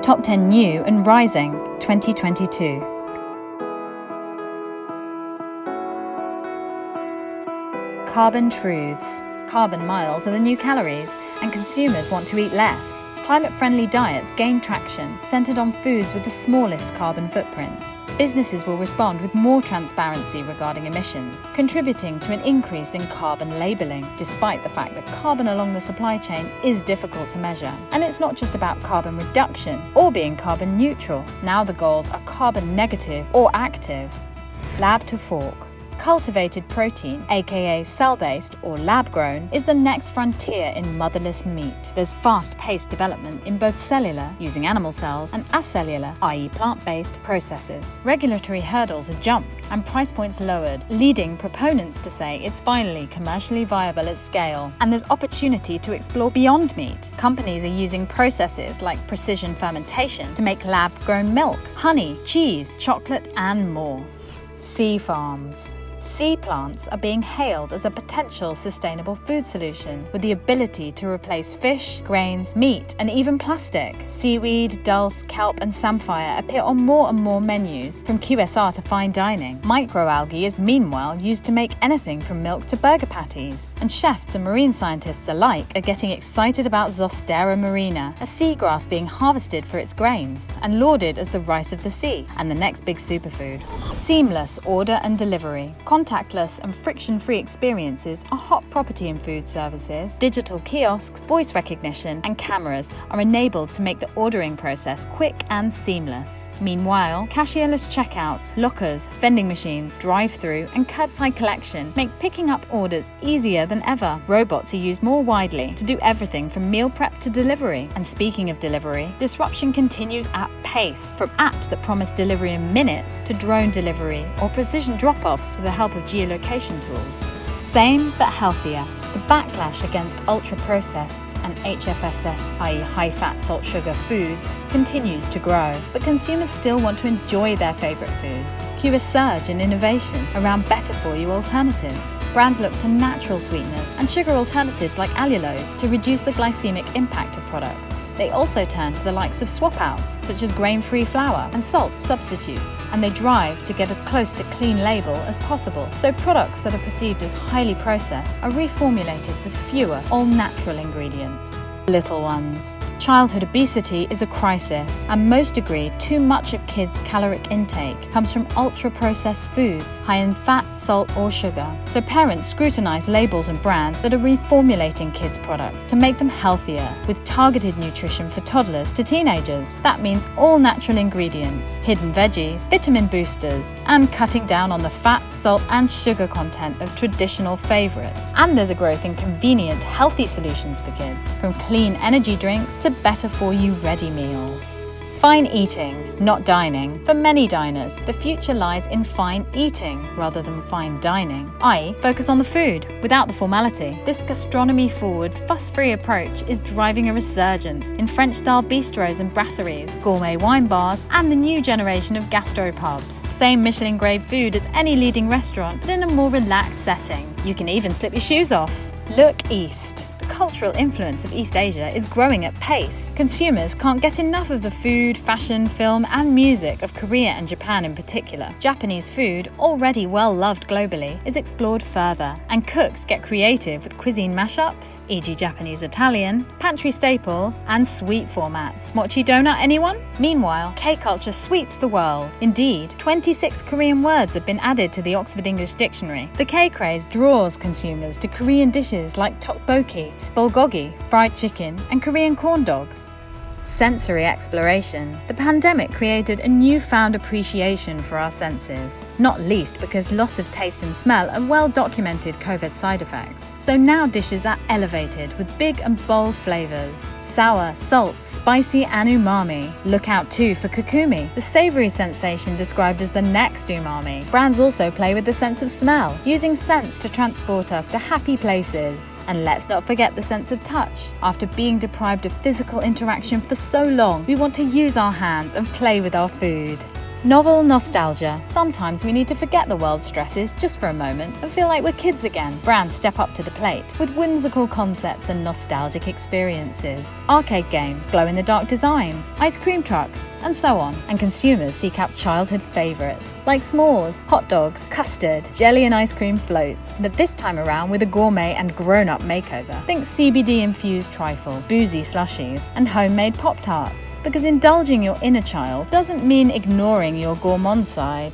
Top 10 New and Rising 2022. Carbon truths. Carbon miles are the new calories, and consumers want to eat less. Climate-friendly diets gain traction, centered on foods with the smallest carbon footprint. Businesses will respond with more transparency regarding emissions, contributing to an increase in carbon labeling, despite the fact that carbon along the supply chain is difficult to measure. And it's not just about carbon reduction or being carbon neutral. Now the goals are carbon negative or active. Lab to fork. Cultivated protein, aka cell-based or lab-grown, is the next frontier in motherless meat. There's fast-paced development in both cellular, using animal cells, and acellular, i.e. plant-based, processes. Regulatory hurdles are jumped and price points lowered, leading proponents to say it's finally commercially viable at scale. And there's opportunity to explore beyond meat. Companies are using processes like precision fermentation to make lab-grown milk, honey, cheese, chocolate, and more. Sea farms. Sea plants are being hailed as a potential sustainable food solution with the ability to replace fish, grains, meat, and even plastic. Seaweed, dulse, kelp, and samphire appear on more and more menus, from QSR to fine dining. Microalgae is meanwhile used to make anything from milk to burger patties. And chefs and marine scientists alike are getting excited about Zostera marina, a seagrass being harvested for its grains and lauded as the rice of the sea and the next big superfood. Seamless order and delivery. Contactless and friction-free experiences are hot property in food services. Digital kiosks, voice recognition, and cameras are enabled to make the ordering process quick and seamless. Meanwhile, cashierless checkouts, lockers, vending machines, drive-through, and curbside collection make picking up orders easier than ever. Robots are used more widely to do everything from meal prep to delivery. And speaking of delivery, disruption continues at pace, from apps that promise delivery in minutes to drone delivery or precision drop-offs with the help of geolocation tools. Same but healthier. The backlash against ultra-processed and HFSS, i.e. high-fat, salt, sugar foods, continues to grow, but consumers still want to enjoy their favourite foods. Cue a surge in innovation around better-for-you alternatives. Brands look to natural sweeteners and sugar alternatives like allulose to reduce the glycemic impact of products. They also turn to the likes of swap-outs, such as grain-free flour and salt substitutes, and they drive to get as close to clean label as possible, so products that are perceived as highly processed are reformulated with fewer all-natural ingredients. Little ones. Childhood obesity is a crisis, and most agree too much of kids' caloric intake comes from ultra-processed foods high in fat, salt, or sugar. So parents scrutinize labels and brands that are reformulating kids' products to make them healthier, with targeted nutrition for toddlers to teenagers. That means all natural ingredients, hidden veggies, vitamin boosters, and cutting down on the fat, salt, and sugar content of traditional favorites. And there's a growth in convenient, healthy solutions for kids, from clean energy drinks to better-for-you ready meals. Fine eating, not dining. For many diners, the future lies in fine eating rather than fine dining, i.e. focus on the food without the formality. This gastronomy-forward, fuss-free approach is driving a resurgence in French-style bistros and brasseries, gourmet wine bars, and the new generation of gastropubs. Same Michelin-grade food as any leading restaurant, but in a more relaxed setting. You can even slip your shoes off. Look east. Cultural influence of East Asia is growing at pace. Consumers can't get enough of the food, fashion, film, and music of Korea and Japan in particular. Japanese food, already well loved globally, is explored further, and cooks get creative with cuisine mashups, e.g. Japanese Italian, pantry staples, and sweet formats. Mochi donut, anyone? Meanwhile, K-culture sweeps the world. Indeed, 26 Korean words have been added to the Oxford English Dictionary. The K-craze draws consumers to Korean dishes like tteokbokki, bulgogi, fried chicken, and Korean corn dogs. Sensory exploration. The pandemic created a newfound appreciation for our senses, not least because loss of taste and smell are well-documented COVID side effects. So now dishes are elevated with big and bold flavors. Sour, salt, spicy, and umami. Look out too for kokumi, the savory sensation described as the next umami. Brands also play with the sense of smell, using scents to transport us to happy places. And let's not forget the sense of touch. After being deprived of physical interaction for so long, we want to use our hands and play with our food. Novel nostalgia. Sometimes we need to forget the world's stresses just for a moment and feel like we're kids again. Brands step up to the plate with whimsical concepts and nostalgic experiences. Arcade games, glow-in-the-dark designs, ice cream trucks, and so on. And consumers seek out childhood favourites like s'mores, hot dogs, custard, jelly and ice cream floats. But this time around with a gourmet and grown-up makeover. Think CBD-infused trifle, boozy slushies, and homemade Pop-Tarts. Because indulging your inner child doesn't mean ignoring your gourmand side.